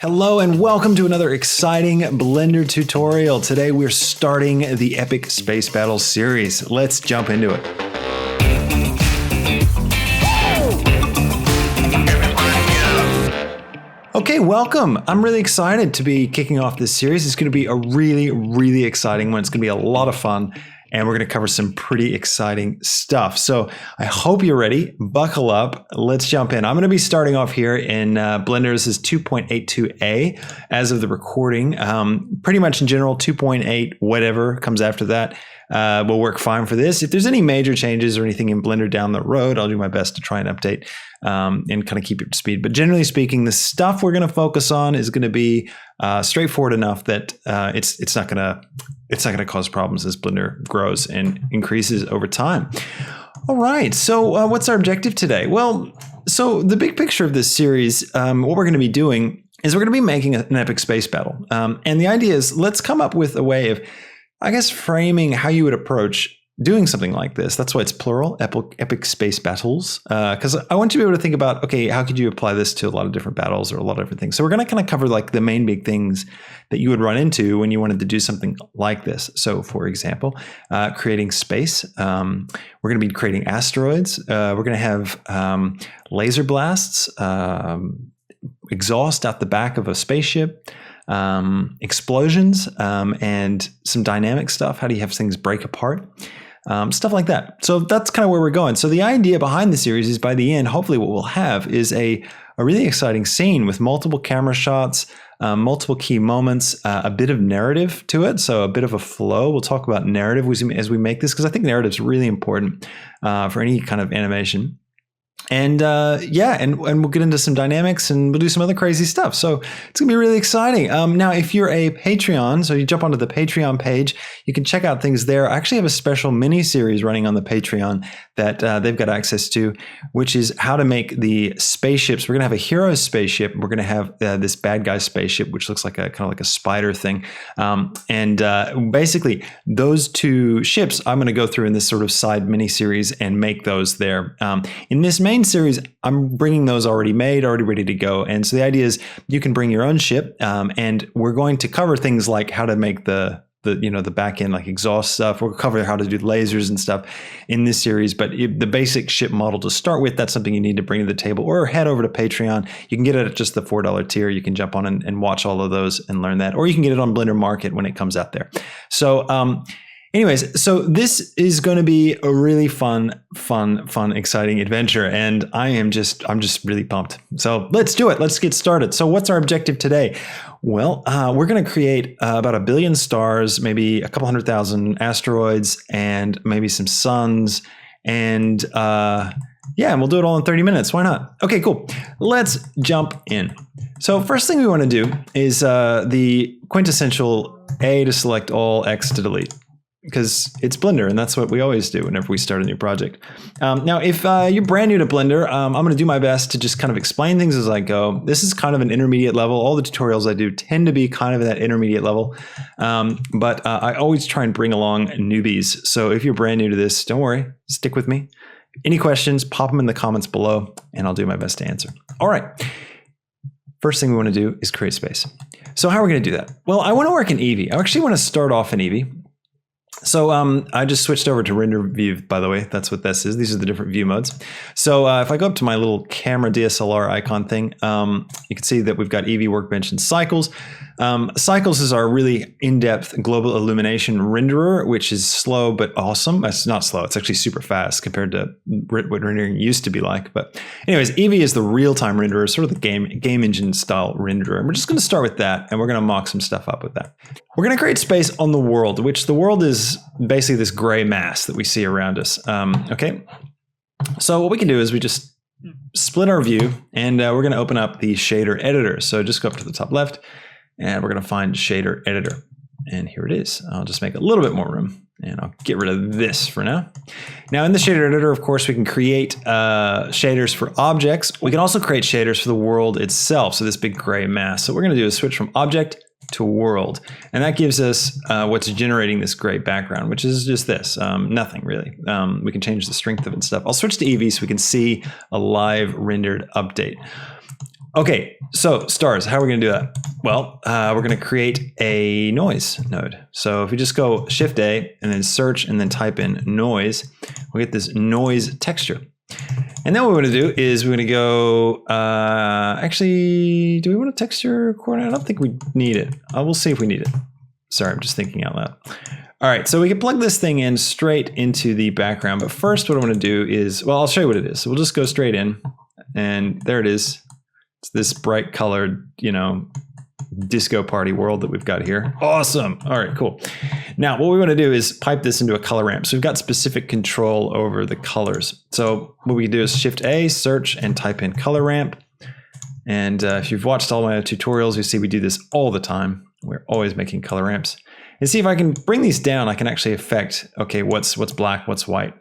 Hello and welcome to another exciting Blender tutorial. Today we're starting the Epic Space Battle series. Let's jump into it. Okay, welcome. I'm really excited to be kicking off this series. It's going to be a really exciting one. It's going to be a lot of fun. And we're going to cover some pretty exciting stuff. So I hope you're ready. Buckle up. Let's jump in. I'm going to be starting off here in Blender. This is 2.82a as of the recording. Pretty much in general, 2.8, whatever comes after that will work fine for this. If there's any major changes or anything in Blender down the road, I'll do my best to try and update and kind of keep you up to speed. But generally speaking, the stuff we're going to focus on is going to be straightforward enough that it's not going to cause problems as Blender grows and increases over time. All right, so what's our objective today? Well, so the big picture of this series, what we're going to be doing is we're going to be making an epic space battle. And the idea is let's come up with a way of, I guess, framing how you would approach doing something like this. That's why it's plural, epic space battles, because I want you to be able to think about, okay, how could you apply this to a lot of different battles or a lot of different things? So we're going to kind of cover like the main big things that you would run into when you wanted to do something like this. So for example, creating space, we're going to be creating asteroids. We're going to have laser blasts, exhaust out the back of a spaceship, explosions, and some dynamic stuff. How do you have things break apart? Stuff like that. So that's kind of where we're going. So the idea behind the series is by the end, hopefully what we'll have is a really exciting scene with multiple camera shots, multiple key moments, a bit of narrative to it. So a bit of a flow. We'll talk about narrative as we make this, because I think narrative is really important for any kind of animation. And and we'll get into some dynamics and we'll do some other crazy stuff. So it's gonna be really exciting. Now, if you're a Patreon, so you jump onto the Patreon page, you can check out things there. I actually have a special mini series running on the Patreon that they've got access to, which is how to make the spaceships. We're gonna have a hero spaceship. We're gonna have this bad guy spaceship, which looks like a kind of like a spider thing. Basically, those two ships, I'm gonna go through in this sort of side mini series and make those there. In this main series, I'm bringing those already made, already ready to go. And so the idea is you can bring your own ship, and we're going to cover things like how to make the back end, like exhaust stuff. We'll cover how to do lasers and stuff in this series. But the basic ship model to start with, that's something you need to bring to the table, or head over to Patreon. You can get it at just the $4 tier. You can jump on and watch all of those and learn that, or you can get it on Blender Market when it comes out there. So, anyways, so this is going to be a really fun, exciting adventure, and I'm just really pumped. So let's do it. Let's get started. So what's our objective today? Well, we're going to create about 1 billion stars, maybe a couple 100,000 asteroids, and maybe some suns, and and we'll do it all in 30 minutes. Why not? Okay, cool. Let's jump in. So first thing we want to do is the quintessential A to select all, X to delete, because it's Blender, and that's what we always do whenever we start a new project. Now, if you're brand new to Blender, I'm going to do my best to just kind of explain things as I go. This is kind of an intermediate level. All the tutorials I do tend to be kind of at that intermediate level, but I always try and bring along newbies. So if you're brand new to this, don't worry, stick with me. Any questions, pop them in the comments below, and I'll do my best to answer. All right. First thing we want to do is create space. So how are we going to do that? Well, I want to work in Eevee. I actually want to start off in Eevee. So I just switched over to render view, by the way. That's what this is. These are the different view modes. So if I go up to my little camera DSLR icon thing, you can see that we've got Eevee Workbench and Cycles. Cycles is our really in-depth global illumination renderer, which is slow but awesome. It's not slow. It's actually super fast compared to what rendering used to be like. But anyways, Eevee is the real-time renderer, sort of the game engine style renderer. And we're just going to start with that, and we're going to mock some stuff up with that. We're going to create space on the world, which the world is basically this gray mass that we see around us. Okay. So what we can do is we just split our view, and we're going to open up the shader editor. So just go up to the top left, and we're going to find shader editor. And here it is. I'll just make a little bit more room, and I'll get rid of this for now. Now in the shader editor, of course, we can create shaders for objects. We can also create shaders for the world itself. So this big gray mass. So what we're going to do is switch from object to world. And that gives us what's generating this gray background, which is just this, nothing really. We can change the strength of it and stuff. I'll switch to Eevee so we can see a live rendered update. Okay, so stars, how are we going to do that? Well, we're going to create a noise node. So if we just go Shift A and then search and then type in noise, we'll get this noise texture. And then what we're going to do is we're going to go, actually, do we want a texture coordinate? I don't think we need it. We'll see if we need it. Sorry, I'm just thinking out loud. All right, so we can plug this thing in straight into the background. But first, what I want to do is, well, I'll show you what it is. So we'll just go straight in, and there it is. It's this bright colored, disco party world that we've got here. Awesome. All right, cool. Now, what we want to do is pipe this into a color ramp. So we've got specific control over the colors. So what we can do is Shift A, search, and type in color ramp. And if you've watched all my tutorials, you see we do this all the time. We're always making color ramps. And see if I can bring these down, I can actually affect, okay, what's black, what's white.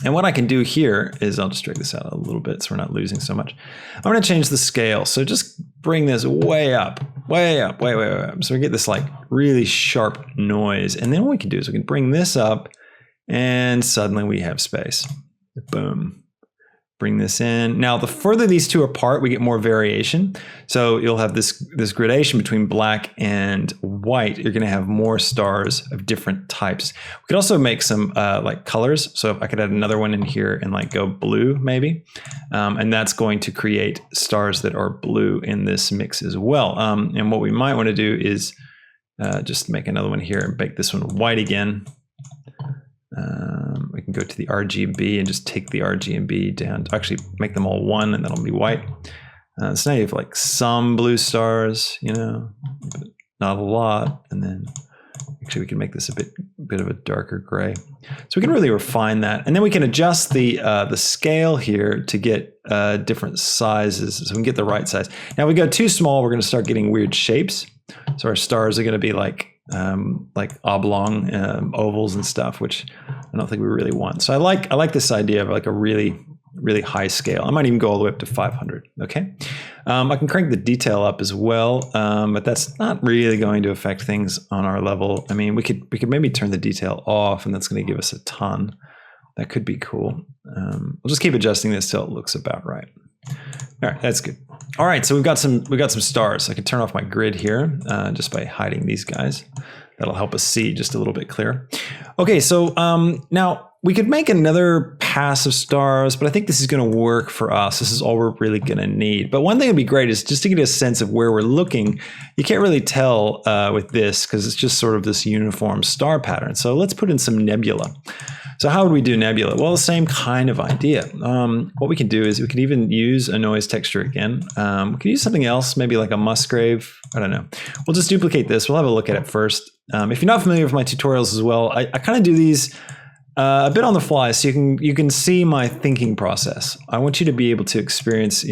And what I can do here is, I'll just drag this out a little bit so we're not losing so much. I'm going to change the scale. So just bring this way up, way up, way up. So we get this like really sharp noise. And then what we can do is we can bring this up and suddenly we have space. Boom. Bring this in. Now, the further these two apart, we get more variation. So you'll have this gradation between black and white. You're going to have more stars of different types. We could also make some like colors. So if I could add another one in here and like go blue, maybe. And that's going to create stars that are blue in this mix as well. And what we might want to do is just make another one here and make this one white again. We can go to the RGB and just take the RGB down to actually make them all one, and that'll be white. So now you have like some blue stars, but not a lot. And then actually we can make this a bit of a darker gray. So we can really refine that. And then we can adjust the scale here to get different sizes so we can get the right size. Now if we go too small, we're going to start getting weird shapes. So our stars are going to be like oblong ovals and stuff, which I don't think we really want. So I like this idea of like a really, really high scale. I might even go all the way up to 500. Okay. I can crank the detail up as well, but that's not really going to affect things on our level. I mean, we could maybe turn the detail off, and that's going to give us a ton. That could be cool. We'll just keep adjusting this till it looks about right. All right, that's good. All right, so we've got some stars. I can turn off my grid here just by hiding these guys. That'll help us see just a little bit clearer. Okay, so now we could make another pass of stars, but I think this is going to work for us. This is all we're really going to need. But one thing that'd be great is just to get a sense of where we're looking. You can't really tell with this because it's just sort of this uniform star pattern. So let's put in some nebula. So how would we do nebula? Well, the same kind of idea. What we can do is we could even use a noise texture again. We could use something else, maybe like a Musgrave. I don't know. We'll just duplicate this. We'll have a look at it first. If you're not familiar with my tutorials as well, I kind of do these a bit on the fly, so you can see my thinking process. I want you to be able to experience,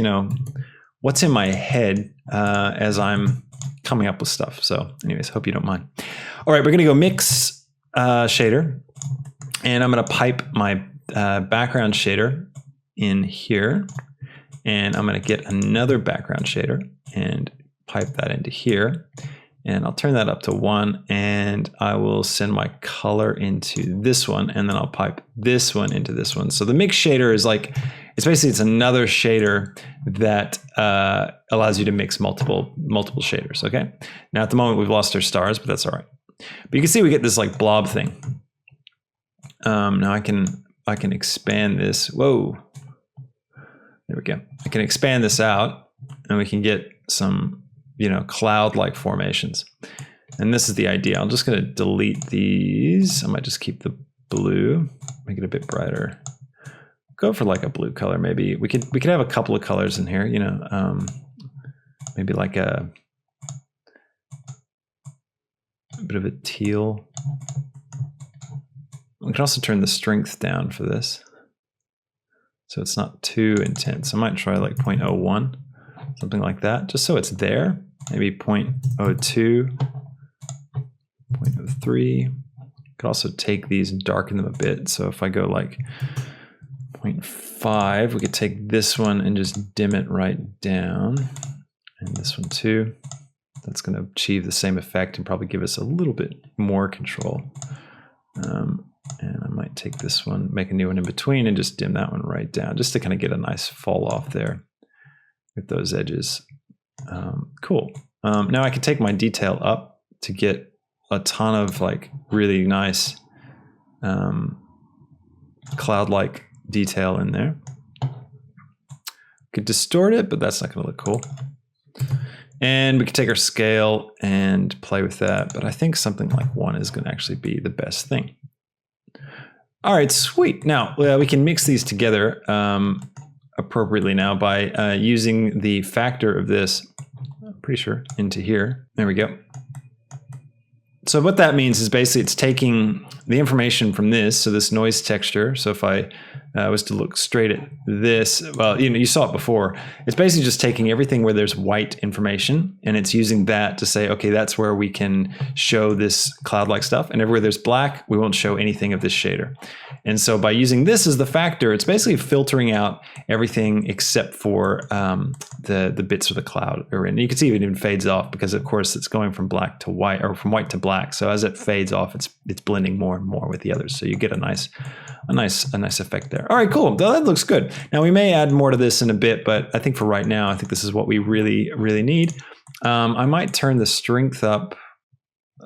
what's in my head as I'm coming up with stuff. So anyways, hope you don't mind. All right, we're going to go mix shader. And I'm going to pipe my background shader in here. And I'm going to get another background shader and pipe that into here. And I'll turn that up to 1. And I will send my color into this one. And then I'll pipe this one into this one. So the mix shader is like, it's another shader that allows you to mix multiple shaders. Okay. Now at the moment we've lost our stars, but that's all right. But you can see we get this like blob thing. Now I can expand this. Whoa, there we go. I can expand this out, and we can get some, cloud-like formations. And this is the idea. I'm just going to delete these. I might just keep the blue, make it a bit brighter. Go for like a blue color. Maybe we could have a couple of colors in here. Maybe like a bit of a teal. We can also turn the strength down for this, so it's not too intense. I might try like 0.01, something like that, just so it's there. Maybe 0.02, 0.03. Could also take these and darken them a bit. So if I go like 0.5, we could take this one and just dim it right down, and this one too. That's going to achieve the same effect and probably give us a little bit more control. And I might take this one, make a new one in between, and just dim that one right down, just to kind of get a nice fall off there. with those edges. Cool. Now I can take my detail up to get a ton of like really nice cloud-like detail in there. Could distort it, but that's not going to look cool. And we can take our scale and play with that, but I think something like 1 is going to actually be the best thing. All right, sweet. Now we can mix these together appropriately now by using the factor of this, I'm pretty sure, into here. There we go. So what that means is basically it's taking the information from this, so this noise texture. So if I was to look straight at this, well, you saw it before. It's basically just taking everything where there's white information, and it's using that to say, okay, that's where we can show this cloud-like stuff, and everywhere there's black, we won't show anything of this shader. And so by using this as the factor, it's basically filtering out everything except for the bits of the cloud are in. You can see it even fades off because, of course, it's going from black to white, or from white to black. So as it fades off, it's blending more and more with the others. So you get a nice effect there. All right, cool. That looks good. Now we may add more to this in a bit, but I think for right now, I think this is what we really, really need. I might turn the strength up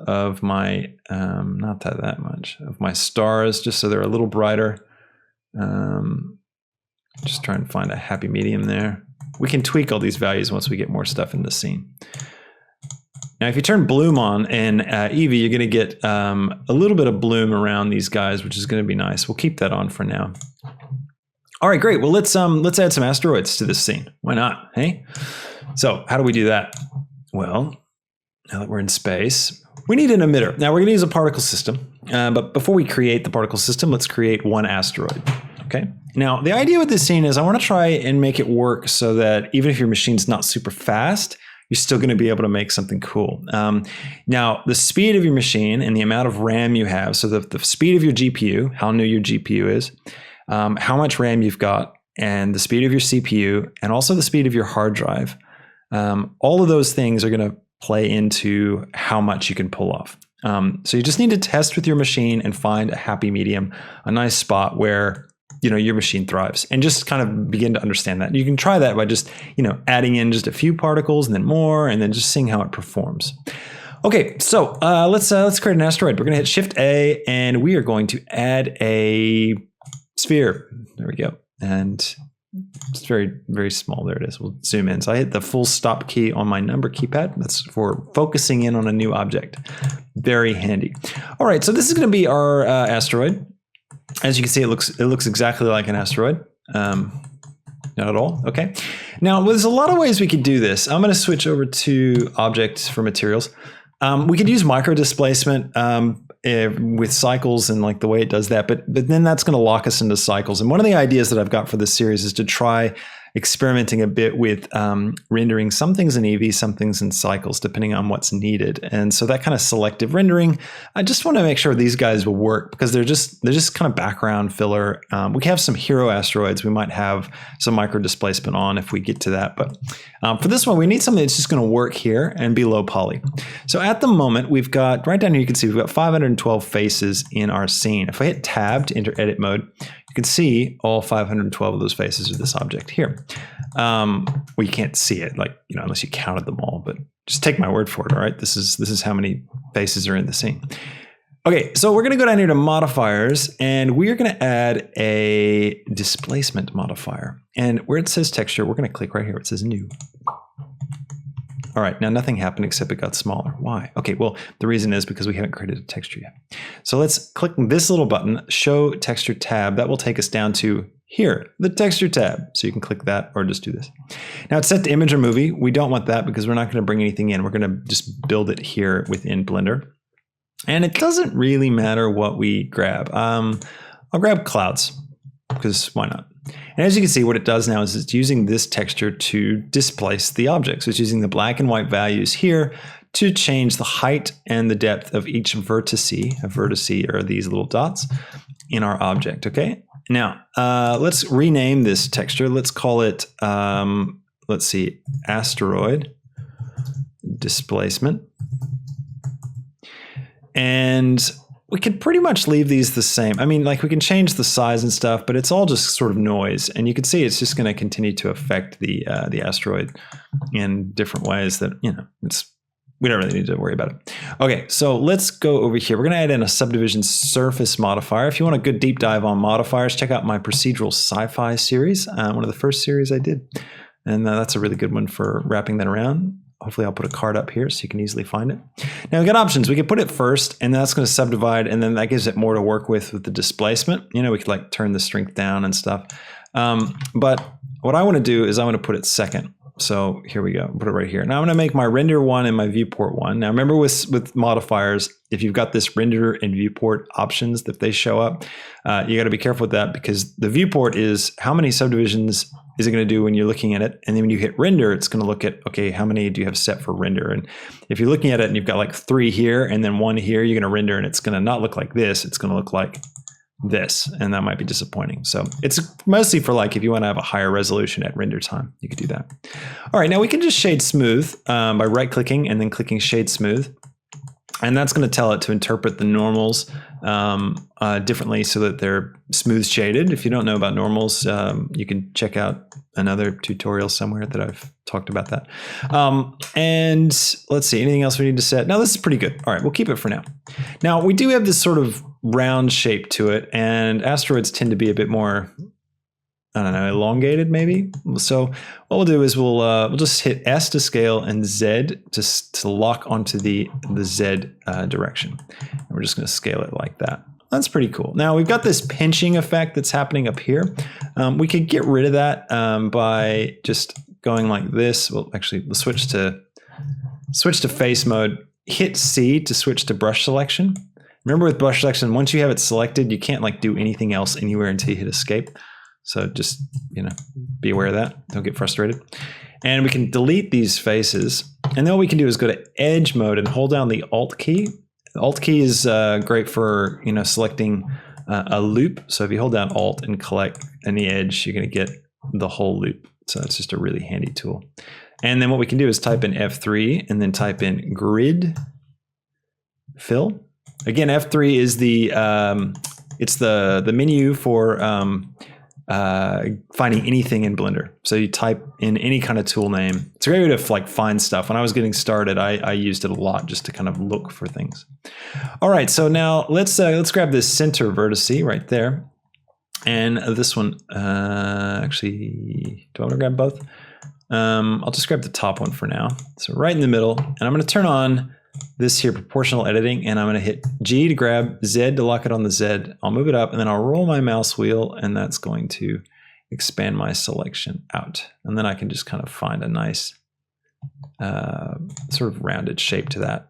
of my, not that much, of my stars, just so they're a little brighter. Just try and find a happy medium there. We can tweak all these values once we get more stuff in the scene. Now, if you turn bloom on in Eevee, you're going to get a little bit of bloom around these guys, which is going to be nice. We'll keep that on for now. All right, great. Well, let's add some asteroids to this scene. Why not? Hey. So, how do we do that? Well, now that we're in space, we need an emitter. Now, we're going to use a particle system, but before we create the particle system, let's create one asteroid. Okay. Now, the idea with this scene is I want to try and make it work so that even if your machine's not super fast, you're still going to be able to make something cool. Now, the speed of your machine and the amount of RAM you have, so the speed of your GPU, how new your GPU is, how much RAM you've got, and the speed of your CPU, and also the speed of your hard drive, all of those things are going to play into how much you can pull off. So you just need to test with your machine and find a happy medium, a nice spot where your machine thrives, and just kind of begin to understand that. You can try that by just, adding in just a few particles and then more, and then just seeing how it performs. Okay, so let's create an asteroid. We're going to hit Shift A, and we are going to add a sphere. There we go. And it's very, very small. There it is. We'll zoom in. So I hit the full stop key on my number keypad. That's for focusing in on a new object. Very handy. All right, so this is going to be our asteroid. As you can see, it looks exactly like an asteroid. Not at all. Okay. Now, there's a lot of ways we could do this. I'm going to switch over to objects for materials. We could use micro displacement with cycles and like the way it does that, but then that's going to lock us into cycles. And one of the ideas that I've got for this series is to try experimenting a bit with rendering some things in Eevee, some things in cycles, depending on what's needed. And so that kind of selective rendering, I just want to make sure these guys will work because they're just kind of background filler. We have some hero asteroids. We might have some micro displacement on if we get to that. But for this one, we need something that's just going to work here and be low poly. So at the moment, we've got, right down here, you can see we've got 512 faces in our scene. If I hit Tab to enter edit mode, you can see all 512 of those faces of this object here. Well, you can't see it, like, unless you counted them all, but just take my word for it, all right? This is how many faces are in the scene. Okay, so we're going to go down here to modifiers, and we're going to add a displacement modifier. And where it says texture, we're going to click right here. It says new. All right, now nothing happened except it got smaller. Why? Okay, well, the reason is because we haven't created a texture yet. So let's click this little button, show texture tab. That will take us down to here, the texture tab. So you can click that or just do this. Now it's set to image or movie. We don't want that because we're not going to bring anything in. We're going to just build it here within Blender. And it doesn't really matter what we grab. I'll grab clouds because why not? And as you can see, what it does now is it's using this texture to displace the object. So it's using the black and white values here to change the height and the depth of each vertice. A vertice are these little dots in our object, okay? Now, let's rename this texture. Let's call it, let's see, Asteroid Displacement. And we could pretty much leave these the same. I mean, like we can change the size and stuff, but it's all just sort of noise. And you can see it's just going to continue to affect the asteroid in different ways that, you know, we don't really need to worry about it. Okay, so let's go over here. We're going to add in a subdivision surface modifier. If you want a good deep dive on modifiers, check out my procedural sci-fi series, one of the first series I did. And that's a really good one for wrapping that around. Hopefully I'll put a card up here so you can easily find it. Now we've got options. We can put it first, and that's going to subdivide, and then that gives it more to work with the displacement. You know, we could like turn the strength down and stuff. But what I want to do is I want to put it second. So here we go. Put it right here. Now I'm going to make my render 1 and my viewport 1. Now remember with modifiers, if you've got this render and viewport options, if they show up, you got to be careful with that, because the viewport is how many subdivisions is it going to do when you're looking at it? And then when you hit render, it's going to look at, okay, how many do you have set for render? And if you're looking at it and you've got like 3 here and then 1 here, you're going to render and it's going to not look like this. It's going to look like this, and that might be disappointing. So it's mostly for like if you want to have a higher resolution at render time, you could do that. All right, now we can just shade smooth by right clicking and then clicking shade smooth. And that's going to tell it to interpret the normals differently so that they're smooth shaded. If you don't know about normals, you can check out another tutorial somewhere that I've talked about that. And let's see, anything else we need to set? No, this is pretty good. All right, we'll keep it for now. Now, we do have this sort of round shape to it, and asteroids tend to be a bit more, I don't know, elongated maybe. So what we'll do is we'll just hit S to scale and Z to lock onto the Z direction. And we're just going to scale it like that. That's pretty cool. Now we've got this pinching effect that's happening up here. We could get rid of that by just going like this. Well, actually, we'll switch to face mode. Hit C to switch to brush selection. Remember with brush selection, once you have it selected, you can't like do anything else anywhere until you hit escape. So just, you know, be aware of that. Don't get frustrated. And we can delete these faces. And then what we can do is go to edge mode and hold down the Alt key. The Alt key is great for, you know, selecting a loop. So if you hold down Alt and collect any edge, you're going to get the whole loop. So it's just a really handy tool. And then what we can do is type in F3 and then type in grid fill. Again, F3 is it's the menu for finding anything in Blender. So you type in any kind of tool name. It's a great way to like find stuff. When I was getting started, I used it a lot just to kind of look for things. All right, so now let's grab this center vertice right there, and this one. Actually, do I want to grab both? I'll just grab the top one for now. So right in the middle, and I'm going to turn on this here proportional editing, and I'm going to hit G to grab Z to lock it on the Z. I'll move it up, and then I'll roll my mouse wheel, and that's going to expand my selection out. And then I can just kind of find a nice sort of rounded shape to that.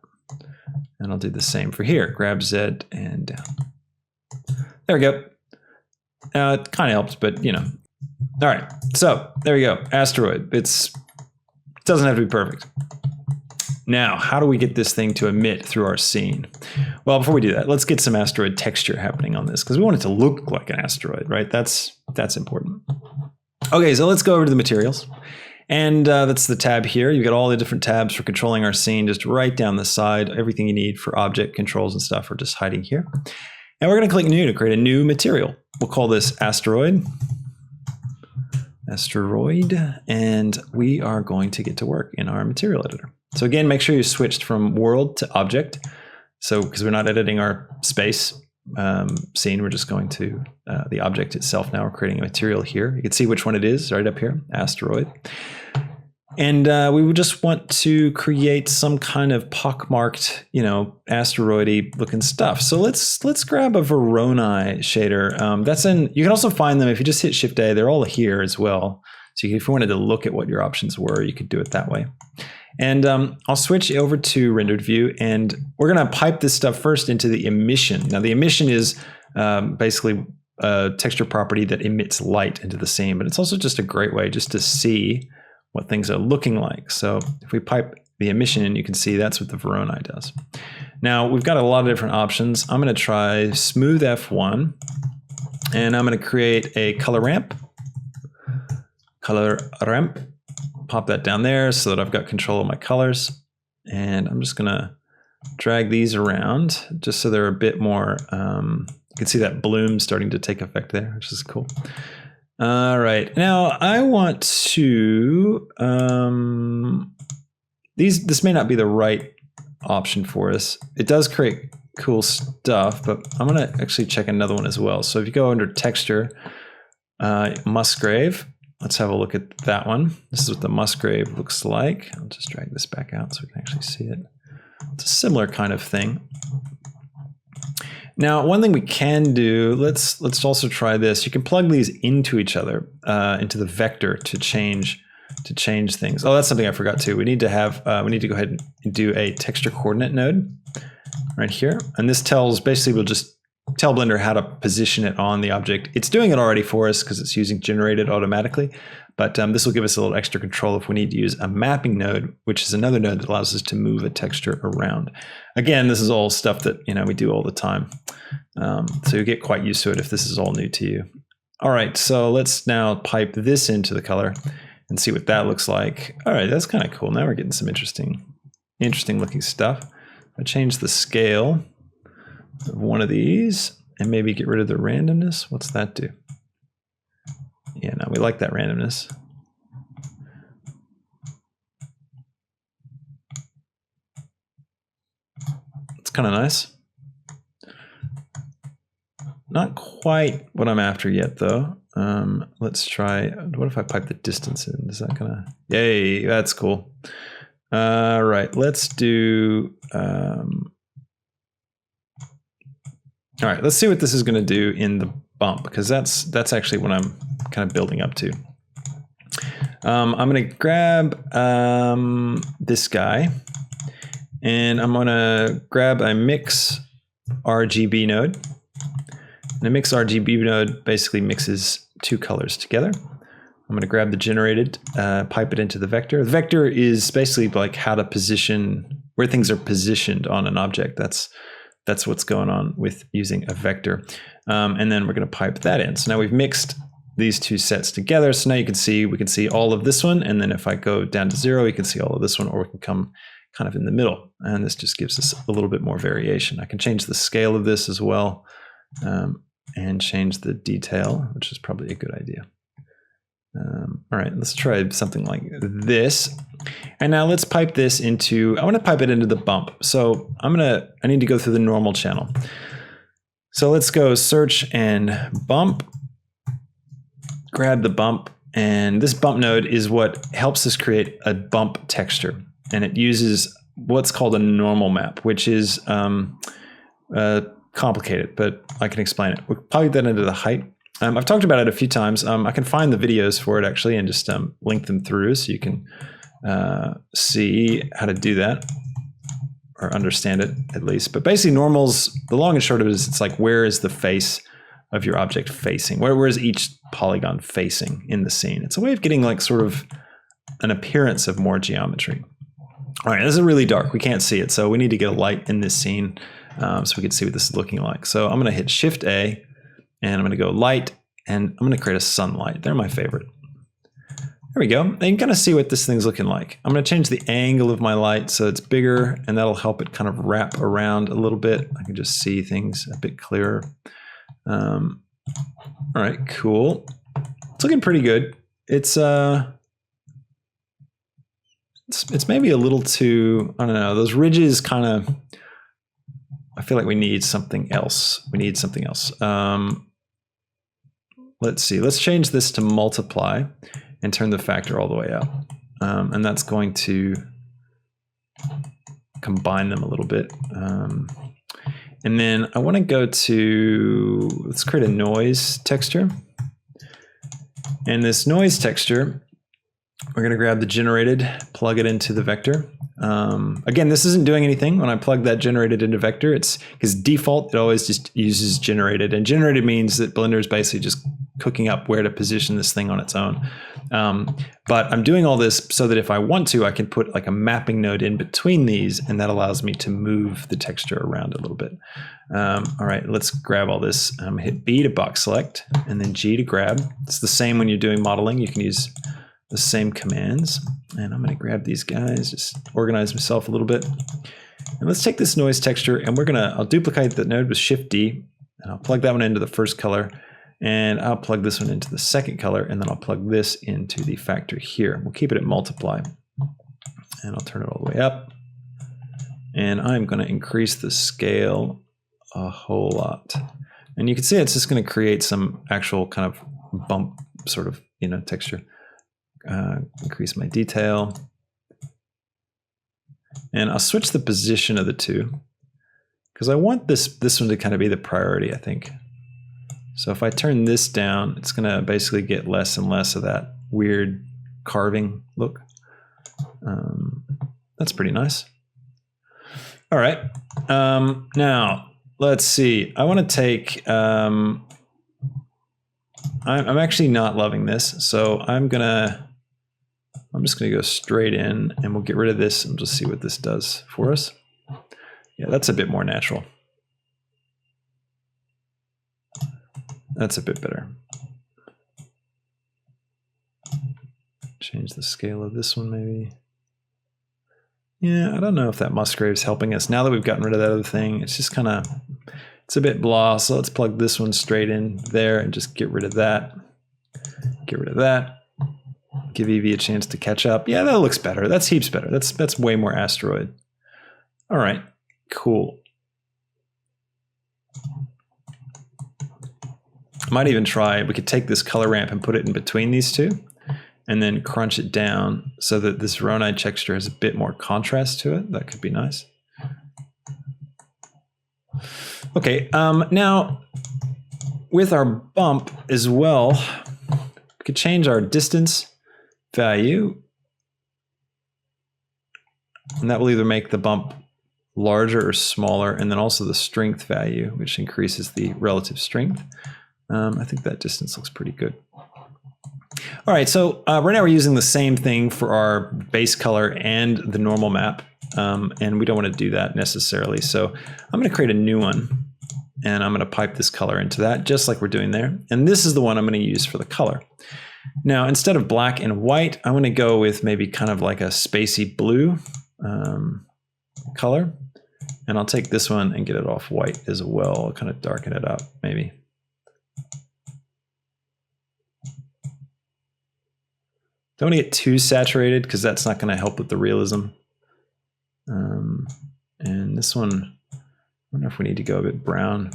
And I'll do the same for here. Grab Z and down. There we go. It kind of helps, but you know. All right, so there we go. Asteroid. It doesn't have to be perfect. Now, how do we get this thing to emit through our scene? Well, before we do that, let's get some asteroid texture happening on this, because we want it to look like an asteroid, right? That's important. Okay, so let's go over to the materials. And that's the tab here. You've got all the different tabs for controlling our scene just right down the side. Everything you need for object controls and stuff are just hiding here. And we're going to click new to create a new material. We'll call this Asteroid. And we are going to get to work in our material editor. So again, make sure you switched from world to object. So because we're not editing our space scene, we're just going to the object itself now. We're creating a material here. You can see which one it is right up here, Asteroid. And we would just want to create some kind of pockmarked, you know, asteroid-y looking stuff. So let's grab a Vertice shader. That's in. You can also find them if you just hit Shift A. They're all here as well. So if you wanted to look at what your options were, you could do it that way. And I'll switch over to rendered view, and we're going to pipe this stuff first into the emission. Now the emission is basically a texture property that emits light into the scene, but it's also just a great way just to see what things are looking like. So if we pipe the emission in, you can see that's what the Vertice does. Now we've got a lot of different options. I'm going to try smooth F1, and I'm going to create a color ramp. Pop that down there so that I've got control of my colors. And I'm just going to drag these around just so they're a bit more, you can see that bloom starting to take effect there, which is cool. All right, now I want to, this may not be the right option for us. It does create cool stuff, but I'm gonna actually check another one as well. So if you go under texture, Musgrave, let's have a look at that one. This is what the Musgrave looks like. I'll just drag this back out so we can actually see it. It's a similar kind of thing. Now, one thing we can do, let's also try this. You can plug these into each other, into the vector to change things. Oh, that's something I forgot too. We need to have, we need to go ahead and do a texture coordinate node right here. And this tells, basically we'll just tell Blender how to position it on the object. It's doing it already for us because it's using generated automatically, but this will give us a little extra control if we need to use a mapping node, which is another node that allows us to move a texture around. Again, this is all stuff that we do all the time. So you get quite used to it if this is all new to you. All right, so let's now pipe this into the color and see what that looks like. All right, that's kind of cool. Now we're getting some interesting looking stuff. I change the scale of one of these and maybe get rid of the randomness. What's that do? Yeah, no, we like that randomness. It's kind of nice. Not quite what I'm after yet, though. Let's try, what if I pipe the distance in? Is that gonna, yay, that's cool. All right, let's do, all right, let's see what this is gonna do in the bump, because that's actually what I'm kind of building up to. I'm gonna grab this guy, and I'm gonna grab a mix RGB node. And a mix RGB node basically mixes two colors together. I'm going to grab the generated, pipe it into the vector. The vector is basically like how to position, where things are positioned on an object. That's what's going on with using a vector. And then we're going to pipe that in. So now we've mixed these two sets together. So now you can see, we can see all of this one. And then if I go down to 0, you can see all of this one, or we can come kind of in the middle. And this just gives us a little bit more variation. I can change the scale of this as well. And change the detail, which is probably a good idea. All right, let's try something like this. And now let's pipe this into, I want to pipe it into the bump. So I need to go through the normal channel. So let's go search and bump, grab the bump. And this bump node is what helps us create a bump texture. And it uses what's called a normal map, which is complicated, but I can explain it. We'll pipe that into the height. I've talked about it a few times. I can find the videos for it actually and just link them through so you can see how to do that or understand it at least. But basically normals, the long and short of it is it's like, where is the face of your object facing? Where is each polygon facing in the scene? It's a way of getting like sort of an appearance of more geometry. All right, this is really dark. We can't see it. So we need to get a light in this scene. So we can see what this is looking like. So I'm going to hit Shift A and I'm going to go light and I'm going to create a sunlight. They're my favorite. There we go. And you can kind of see what this thing's looking like. I'm going to change the angle of my light so it's bigger and that'll help it kind of wrap around a little bit. I can just see things a bit clearer. All right, cool. It's looking pretty good. It's maybe a little too, I don't know, those ridges kind of, I feel like we need something else. Let's see, let's change this to multiply and turn the factor all the way up. And that's going to combine them a little bit. And then I want to go to, let's create a noise texture. And this noise texture, we're going to grab the generated, plug it into the vector. Again, this isn't doing anything when I plug that generated into vector. It's because default, it always just uses generated. And generated means that Blender is basically just cooking up where to position this thing on its own. But I'm doing all this so that if I want to, I can put like a mapping node in between these, and that allows me to move the texture around a little bit. All right, let's grab all this. Hit B to box select, and then G to grab. It's the same when you're doing modeling. You can use the same commands. And I'm going to grab these guys, just organize myself a little bit. And let's take this noise texture and I'll duplicate the node with Shift D, and I'll plug that one into the first color, and I'll plug this one into the second color, and then I'll plug this into the factor here. We'll keep it at multiply, and I'll turn it all the way up. And I'm going to increase the scale a whole lot. And you can see it's just going to create some actual kind of bump sort of, texture. Increase my detail. And I'll switch the position of the two because I want this one to kind of be the priority, I think. So if I turn this down, it's going to basically get less and less of that weird carving look. That's pretty nice. All right. Now, let's see. I want to take... I'm actually not loving this, so I'm just going to go straight in, and we'll get rid of this and just see what this does for us. Yeah, that's a bit more natural. That's a bit better. Change the scale of this one, maybe. Yeah, I don't know if that Musgrave's helping us. Now that we've gotten rid of that other thing, it's just kind of, it's a bit blah. So let's plug this one straight in there and just get rid of that. Get rid of that. Give Eevee a chance to catch up. Yeah, that looks better. That's heaps better. That's way more Asteroid. All right, cool. Might even try, we could take this color ramp and put it in between these two and then crunch it down so that this Vertice texture has a bit more contrast to it. That could be nice. Okay, now with our bump as well, we could change our distance value, and that will either make the bump larger or smaller, and then also the strength value, which increases the relative strength. I think that distance looks pretty good. All right, so right now we're using the same thing for our base color and the normal map, and we don't want to do that necessarily. So I'm going to create a new one, and I'm going to pipe this color into that, just like we're doing there. And this is the one I'm going to use for the color. Now, instead of black and white, I want to go with maybe kind of like a spacey blue color. And I'll take this one and get it off white as well. I'll kind of darken it up, maybe. Don't want to get too saturated because that's not going to help with the realism. And this one, I wonder if we need to go a bit brown.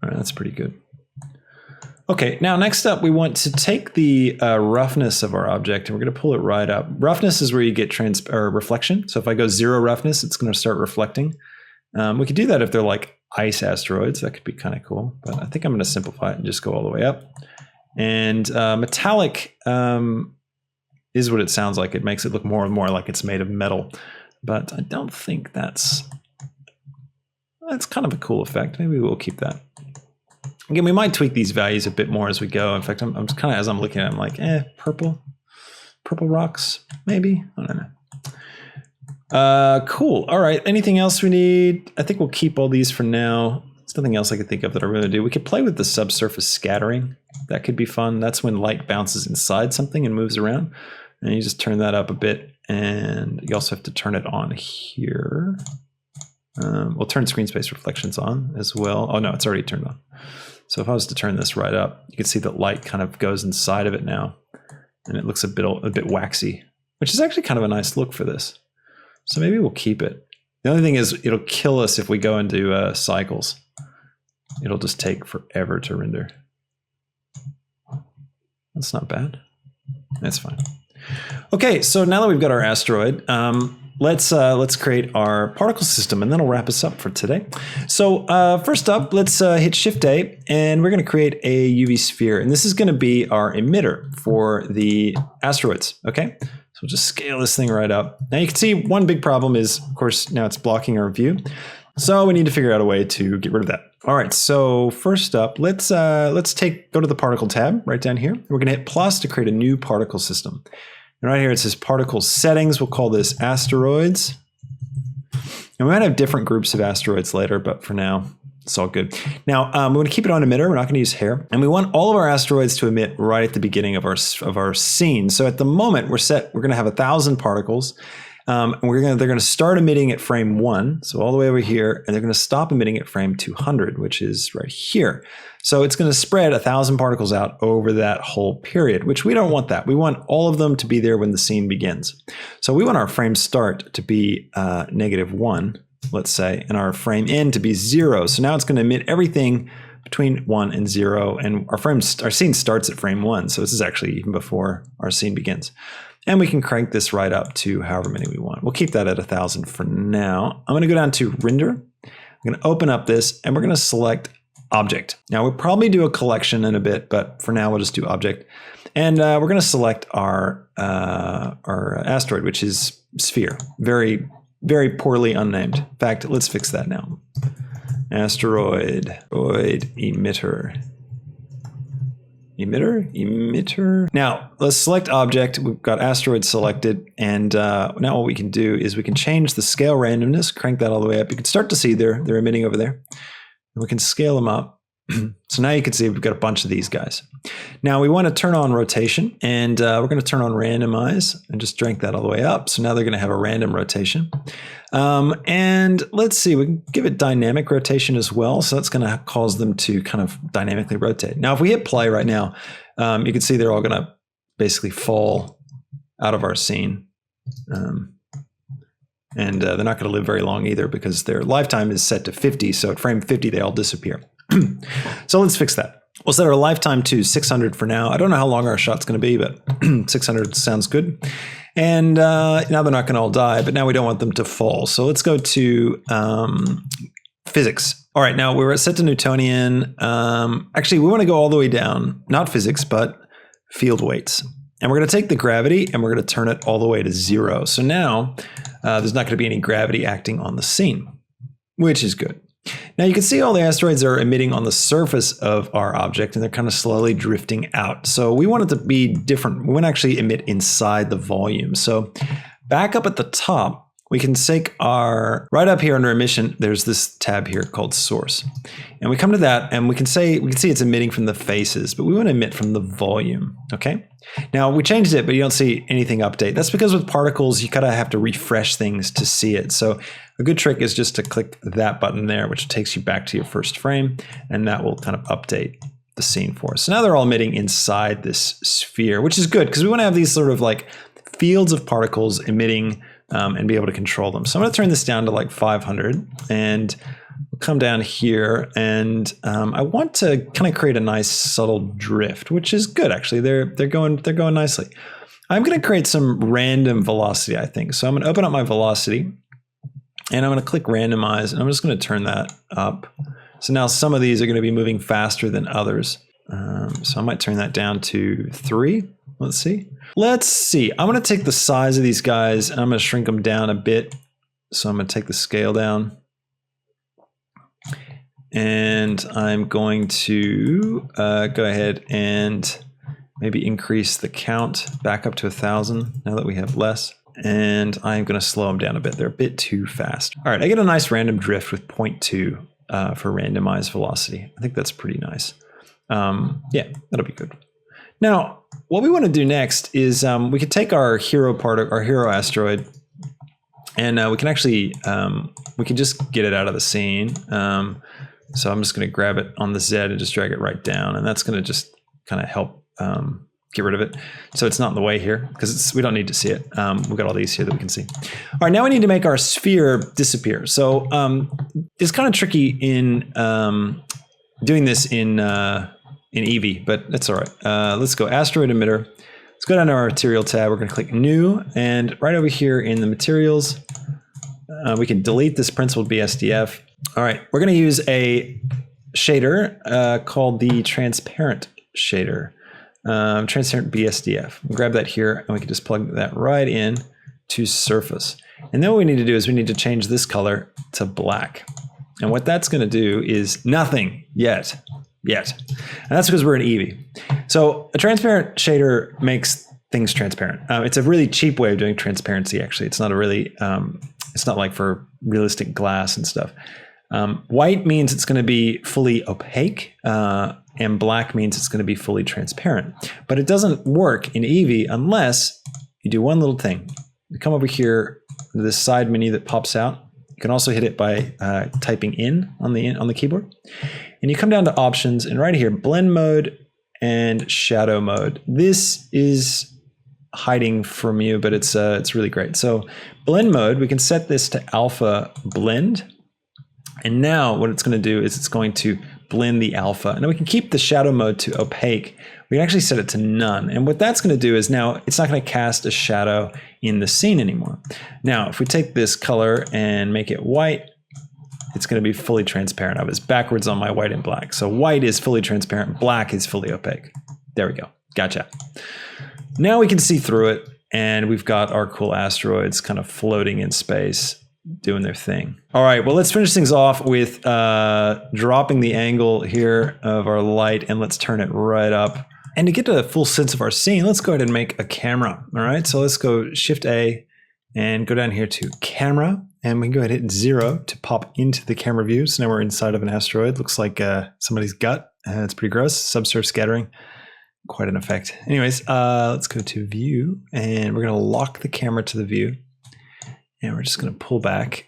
All right, that's pretty good. Okay, now next up, we want to take the roughness of our object and we're going to pull it right up. Roughness is where you get reflection. So if I go 0 roughness, it's going to start reflecting. We could do that if they're like ice asteroids. That could be kind of cool, but I think I'm going to simplify it and just go all the way up. And metallic is what it sounds like. It makes it look more and more like it's made of metal, but I don't think that's kind of a cool effect. Maybe we'll keep that. Again, we might tweak these values a bit more as we go. In fact, I'm kind of, as I'm looking at it, I'm like, purple rocks, maybe. I don't know. Cool. All right. Anything else we need? I think we'll keep all these for now. There's nothing else I could think of that I really do. We could play with the subsurface scattering. That could be fun. That's when light bounces inside something and moves around. And you just turn that up a bit. And you also have to turn it on here. We'll turn screen space reflections on as well. Oh no, it's already turned on. So if I was to turn this right up, you can see that light kind of goes inside of it now. And it looks a bit waxy, which is actually kind of a nice look for this. So maybe we'll keep it. The only thing is it'll kill us if we go into cycles. It'll just take forever to render. That's not bad. That's fine. Okay, so now that we've got our asteroid, let's create our particle system, and that'll wrap us up for today. So first up, let's hit Shift A, and we're going to create a UV sphere, and this is going to be our emitter for the asteroids. Okay, so we'll just scale this thing right up. Now you can see one big problem is, of course, now it's blocking our view. So we need to figure out a way to get rid of that. All right, so first up, let's go to the particle tab right down here. We're going to hit plus to create a new particle system. And right here it says particle settings. We'll call this asteroids. And we might have different groups of asteroids later, but for now, It's all good. Now, we want to keep it on emitter. We're not going to use hair. And we want all of our asteroids to emit right at the beginning of our scene. So at the moment, we're going to have 1,000 particles. And they're going to start emitting at frame 1, so all the way over here, and they're going to stop emitting at frame 200, which is right here. So it's going to spread 1,000 particles out over that whole period, which we don't want that. We want all of them to be there when the scene begins. So we want our frame start to be -1, let's say, and our frame end to be 0. So now it's going to emit everything between 1 and 0, and our scene starts at frame 1. So this is actually even before our scene begins. And we can crank this right up to however many we want. We'll keep that at 1,000 for now. I'm going to go down to render. I'm going to open up this, and we're going to select object. Now we'll probably do a collection in a bit, but for now we'll just do object. And we're going to select our asteroid, which is sphere. Very, very poorly unnamed. In fact, let's fix that now. Asteroid emitter. Emitter. Now let's select object. We've got asteroid selected, and now what we can do is we can change the scale randomness, crank that all the way up. You can start to see they're emitting over there. And we can scale them up. So now you can see we've got a bunch of these guys. Now we want to turn on rotation, and we're going to turn on randomize and just crank that all the way up. So now they're going to have a random rotation. And let's see, we can give it dynamic rotation as well. So that's going to cause them to kind of dynamically rotate. Now, if we hit play right now, you can see they're all going to basically fall out of our scene. And they're not going to live very long either because their lifetime is set to 50. So at frame 50, they all disappear. So let's fix that. We'll set our lifetime to 600 for now. I don't know how long our shot's going to be, but 600 sounds good. And now they're not going to all die, but now we don't want them to fall. So let's go to physics. All right, now we're set to Newtonian. Actually, we want to go all the way down, not physics, but field weights. And we're going to take the gravity and we're going to turn it all the way to 0. So now there's not going to be any gravity acting on the scene, which is good. Now you can see all the asteroids are emitting on the surface of our object, and they're kind of slowly drifting out. So we want it to be different. We want to actually emit inside the volume. So back up at the top, we can take right up here under emission, there's this tab here called source. And we come to that and we can see it's emitting from the faces, but we want to emit from the volume, okay? Now we changed it, but you don't see anything update. That's because with particles, you kind of have to refresh things to see it. So a good trick is just to click that button there, which takes you back to your first frame, and that will kind of update the scene for us. So now they're all emitting inside this sphere, which is good because we want to have these sort of like fields of particles emitting and be able to control them. So I'm going to turn this down to like 500, and we'll come down here, and I want to kind of create a nice subtle drift, which is good actually. They're going nicely. I'm going to create some random velocity, I think. So I'm going to open up my velocity, and I'm going to click randomize, and I'm just going to turn that up. So now some of these are going to be moving faster than others. So I might turn that down to 3. Let's see. I'm going to take the size of these guys and I'm going to shrink them down a bit. So I'm going to take the scale down. And I'm going to go ahead and maybe increase the count back up to 1,000 now that we have less. And I'm going to slow them down a bit. They're a bit too fast. All right, I get a nice random drift with 0.2 for randomized velocity. I think that's pretty nice. Yeah, that'll be good. Now, what we want to do next is we could take our hero asteroid, and we can actually we can just get it out of the scene. So I'm just going to grab it on the Z and just drag it right down, and that's going to just kind of help get rid of it. So it's not in the way here because we don't need to see it. We've got all these here that we can see. All right, now we need to make our sphere disappear. So it's kind of tricky in doing this in Eevee, but that's all right. Let's go asteroid emitter. Let's go down to our material tab. We're going to click new, and right over here in the materials, we can delete this principled BSDF. All right, we're going to use a shader called the transparent shader, transparent BSDF. We'll grab that here, and we can just plug that right in to surface. And then what we need to do is we need to change this color to black. And what that's going to do is nothing yet. And that's because we're in Eevee. So a transparent shader makes things transparent. It's a really cheap way of doing transparency, actually. It's not a really, it's not like for realistic glass and stuff. White means it's going to be fully opaque, and black means it's going to be fully transparent. But it doesn't work in Eevee unless you do one little thing. You come over here to this side menu that pops out. You can also hit it by typing in on the keyboard. And you come down to options, and right here, blend mode and shadow mode. This is hiding from you, but it's really great. So blend mode, we can set this to alpha blend. And now what it's going to do is it's going to blend the alpha. And then we can keep the shadow mode to opaque. We can actually set it to none. And what that's going to do is now it's not going to cast a shadow in the scene anymore. Now, if we take this color and make it white, it's going to be fully transparent. I was backwards on my white and black. So white is fully transparent, black is fully opaque. There we go. Gotcha. Now we can see through it, and we've got our cool asteroids kind of floating in space, doing their thing. All right, well, let's finish things off with dropping the angle here of our light, and let's turn it right up. And to get a full sense of our scene, let's go ahead and make a camera. All right, so let's go Shift A and go down here to camera, and we can go ahead and hit 0 to pop into the camera view. So now we're inside of an asteroid. Looks like somebody's gut. It's pretty gross. Subsurf scattering. Quite an effect. Anyways, let's go to view, and we're going to lock the camera to the view. And we're just going to pull back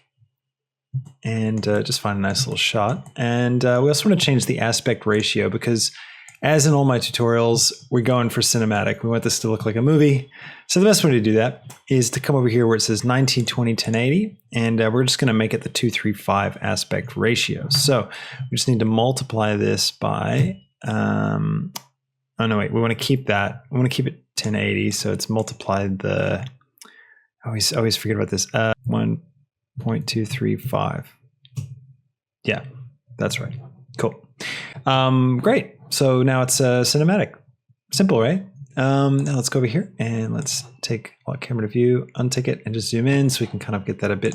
and just find a nice little shot. And we also want to change the aspect ratio because, as in all my tutorials, we're going for cinematic. We want this to look like a movie. So the best way to do that is to come over here where it says 1920 1080, and we're just going to make it the 235 aspect ratio. So we just need to multiply this by, oh no, wait, we want to keep that. We want to keep it 1080, so it's multiplied the, I always forget about this, 1.235. Yeah, that's right. Cool. Great. So now it's cinematic. Simple, right? Now let's go over here and let's take lock camera to view, untick it, and just zoom in so we can kind of get that a bit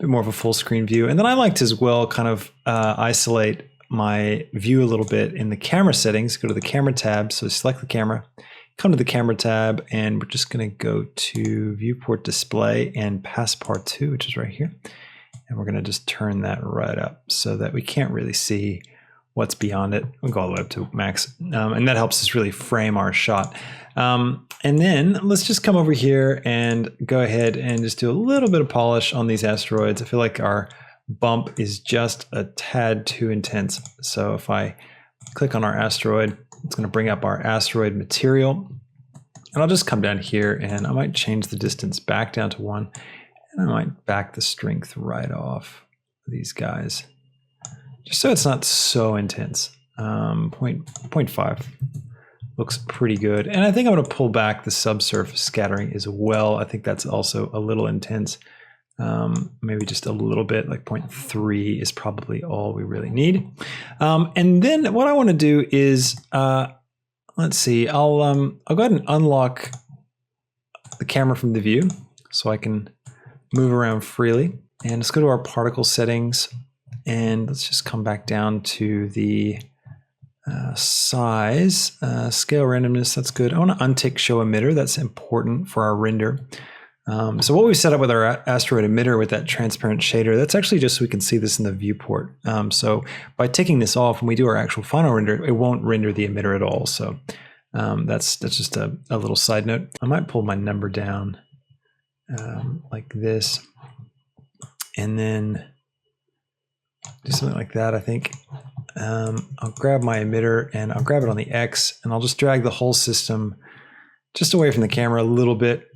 more of a full screen view. And then I like to as well kind of isolate my view a little bit in the camera settings. Go to the camera tab. So select the camera, come to the camera tab, and we're just going to go to viewport display and passport 2, which is right here. And we're going to just turn that right up so that we can't really see what's beyond it. We'll go all the way up to max. And that helps us really frame our shot. And then let's just come over here and go ahead and just do a little bit of polish on these asteroids. I feel like our bump is just a tad too intense. So if I click on our asteroid, it's going to bring up our asteroid material. And I'll just come down here and I might change the distance back down to 1. And I might back the strength right off these guys, just so it's not so intense. 0.5 looks pretty good. And I think I'm going to pull back the subsurface scattering as well. I think that's also a little intense. Maybe just a little bit, like 0.3 is probably all we really need. And then what I want to do is, let's see, I'll go ahead and unlock the camera from the view so I can move around freely. And let's go to our particle settings, and let's just come back down to the size, scale randomness. That's good. I want to untick show emitter. That's important for our render. So what we've set up with our asteroid emitter with that transparent shader, that's actually just so we can see this in the viewport. So by taking this off, when we do our actual final render, it won't render the emitter at all. So that's just a little side note. I might pull my number down like this, and then do something like that, I think. I'll grab my emitter and I'll grab it on the X, and I'll just drag the whole system just away from the camera a little bit.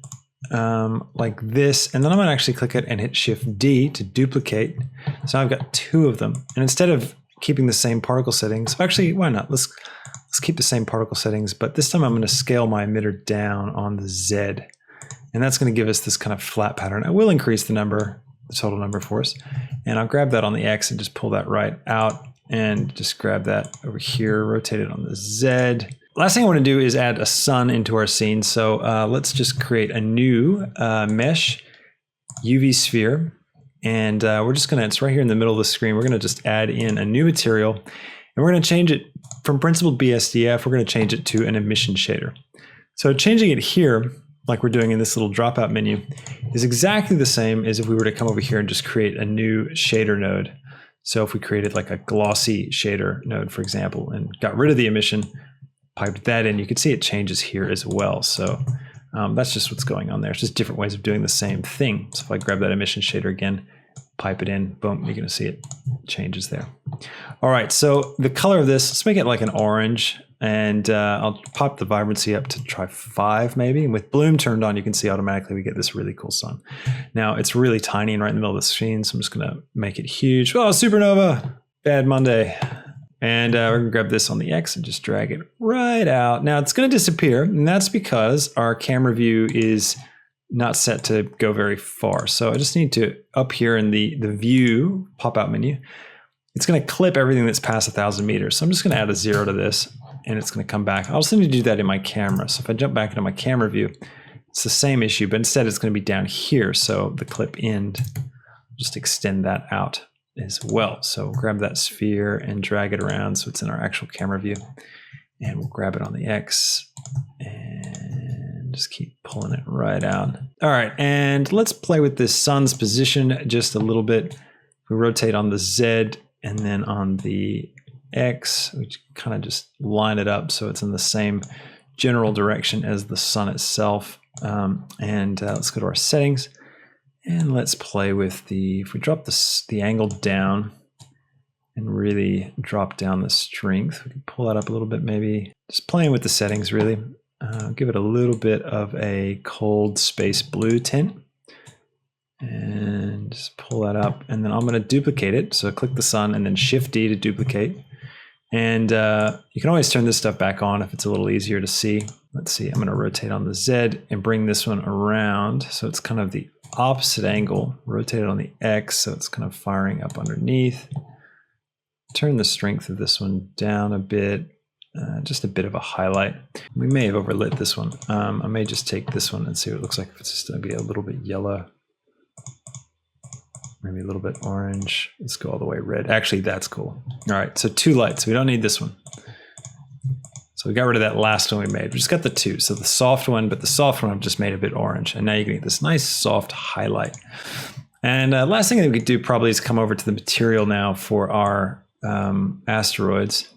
Like this, and then I'm going to actually click it and hit Shift D to duplicate. So now I've got 2 of them, and instead of keeping the same particle settings, actually, why not? Let's keep the same particle settings, but this time I'm going to scale my emitter down on the Z, and that's going to give us this kind of flat pattern. I will increase the total number for us, and I'll grab that on the X and just pull that right out, and just grab that over here, rotate it on the Z. Last thing I want to do is add a sun into our scene. So let's just create a new mesh UV sphere. And we're just going to, it's right here in the middle of the screen. We're going to just add in a new material. And we're going to change it from principled BSDF. We're going to change it to an emission shader. So changing it here, like we're doing in this little dropout menu, is exactly the same as if we were to come over here and just create a new shader node. So if we created like a glossy shader node, for example, and got rid of the emission, piped that in, you can see it changes here as well. So that's just what's going on there. It's just different ways of doing the same thing. So if I grab that emission shader again, pipe it in, boom, you're gonna see it changes there. All right, so the color of this, let's make it like an orange, and I'll pop the vibrancy up to try 5 maybe. And with bloom turned on, you can see automatically we get this really cool sun. Now it's really tiny and right in the middle of the screen, so I'm just gonna make it huge. Oh, supernova, bad Monday. And we're gonna grab this on the X and just drag it right out. Now it's gonna disappear, and that's because our camera view is not set to go very far. So I just need to, up here in the view pop-out menu, it's gonna clip everything that's past 1,000 meters. So I'm just gonna add a 0 to this, and it's gonna come back. I also need to do that in my camera. So if I jump back into my camera view, it's the same issue, but instead it's gonna be down here. So the clip end, just extend that out as well. So grab that sphere and drag it around so it's in our actual camera view. And we'll grab it on the X and just keep pulling it right out. All right, and let's play with this sun's position just a little bit. We rotate on the Z and then on the X, we kind of just line it up so it's in the same general direction as the sun itself. Let's go to our settings. And let's play with if we drop the angle down and really drop down the strength, we can pull that up a little bit maybe. Just playing with the settings really. Give it a little bit of a cold space blue tint. And just pull that up. And then I'm going to duplicate it. So click the sun and then Shift D to duplicate. And you can always turn this stuff back on if it's a little easier to see. Let's see, I'm going to rotate on the Z and bring this one around. So it's kind of the opposite angle. Rotate it on the X, so it's kind of firing up underneath. Turn the strength of this one down a bit, just a bit of a highlight. We may have overlit this one. I may just take this one and see what it looks like. If it's just going to be a little bit yellow, maybe a little bit orange. Let's go all the way red. Actually, that's cool. All right, so 2 lights. We don't need this one. So we got rid of that last one we made. We just got the 2. So the soft one, but the soft one I've just made a bit orange. And now you can get this nice soft highlight. And last thing that we could do probably is come over to the material now for our asteroids.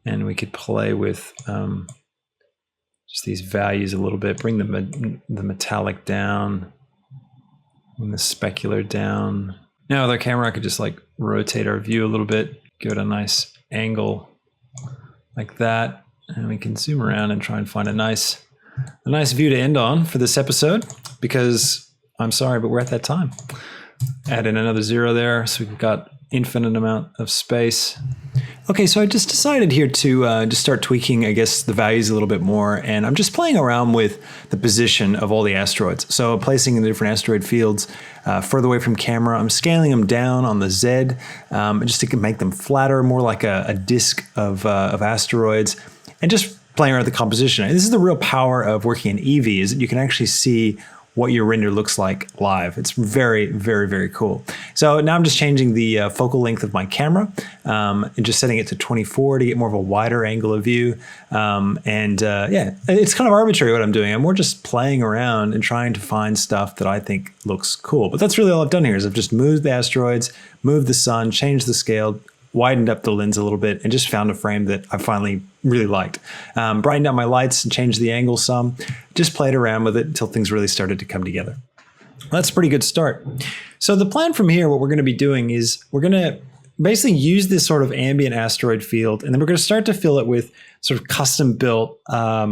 And we could play with just these values a little bit. Bring the metallic down. Bring the specular down. Now with our camera, I could just like rotate our view a little bit. Give it a nice angle like that. And we can zoom around and try and find a nice view to end on for this episode, because I'm sorry, but we're at that time. Add in another 0 there, so we've got infinite amount of space. Okay, so I just decided here to just start tweaking, I guess, the values a little bit more, and I'm just playing around with the position of all the asteroids. So placing the different asteroid fields further away from camera. I'm scaling them down on the Z just to make them flatter, more like a disk of asteroids, and just playing around with the composition. And this is the real power of working in Eevee, is that you can actually see what your render looks like live. It's very, very, very cool. So now I'm just changing the focal length of my camera and just setting it to 24 to get more of a wider angle of view. Yeah, it's kind of arbitrary what I'm doing. I'm more just playing around and trying to find stuff that I think looks cool. But that's really all I've done here is I've just moved the asteroids, moved the sun, changed the scale, widened up the lens a little bit, and just found a frame that I finally really liked. Brightened up my lights and changed the angle some. Just played around with it until things really started to come together. Well, that's a pretty good start. So the plan from here, what we're going to be doing is we're going to basically use this sort of ambient asteroid field, and then we're going to start to fill it with sort of custom built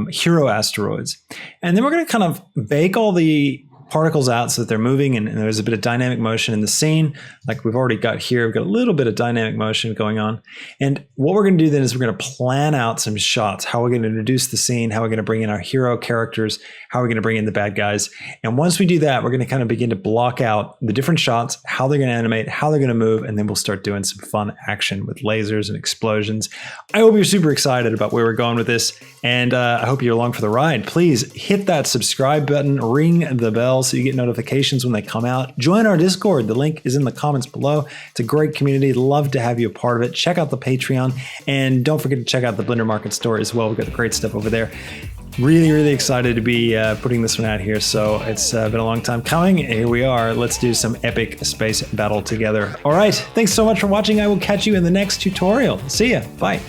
hero asteroids. And then we're going to kind of bake all the particles out so that they're moving, and there's a bit of dynamic motion in the scene. Like we've already got here, we've got a little bit of dynamic motion going on. And what we're going to do then is we're going to plan out some shots, how we're going to introduce the scene, how we're going to bring in our hero characters, how we're going to bring in the bad guys. And once we do that, we're going to kind of begin to block out the different shots, how they're going to animate, how they're going to move, and then we'll start doing some fun action with lasers and explosions. I hope you're super excited about where we're going with this, and I hope you're along for the ride. Please hit that subscribe button, ring the bell so you get notifications when they come out. Join our Discord. The link is in the comments below. It's a great community. Love to have you a part of it. Check out the Patreon, and don't forget to check out the Blender Market store as well. We've got great stuff over there. Really, really excited to be putting this one out here. So it's been a long time coming. Here we are. Let's do some epic space battle together. All right. Thanks so much for watching. I will catch you in the next tutorial. See ya. Bye.